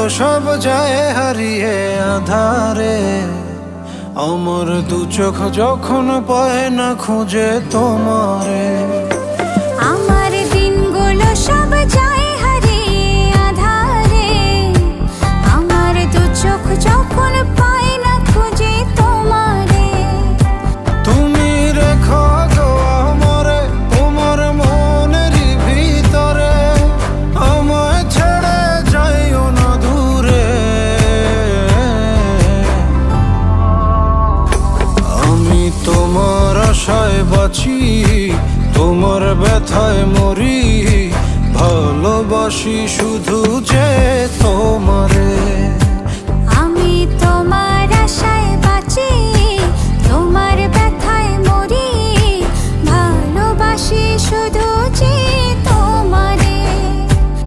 সব যায় হারিয়ে আধারে। আমার দু চোখ যখন পায় না খুঁজে তোমারে। আমার দিনগুলো সব যায় হারিয়ে আঁধারে। আমার দু চোখ যখন পায় না খুঁজে তোমারে। তুমি রেখো গো আমারে তোমার মনেরই ভিতরে, আমায় ছেড়ে যাইও না দূরে। আমি তোমার আশায় বাঁচি, তোমার ব্যথায় মরি, ভালোবাসি শুধু যে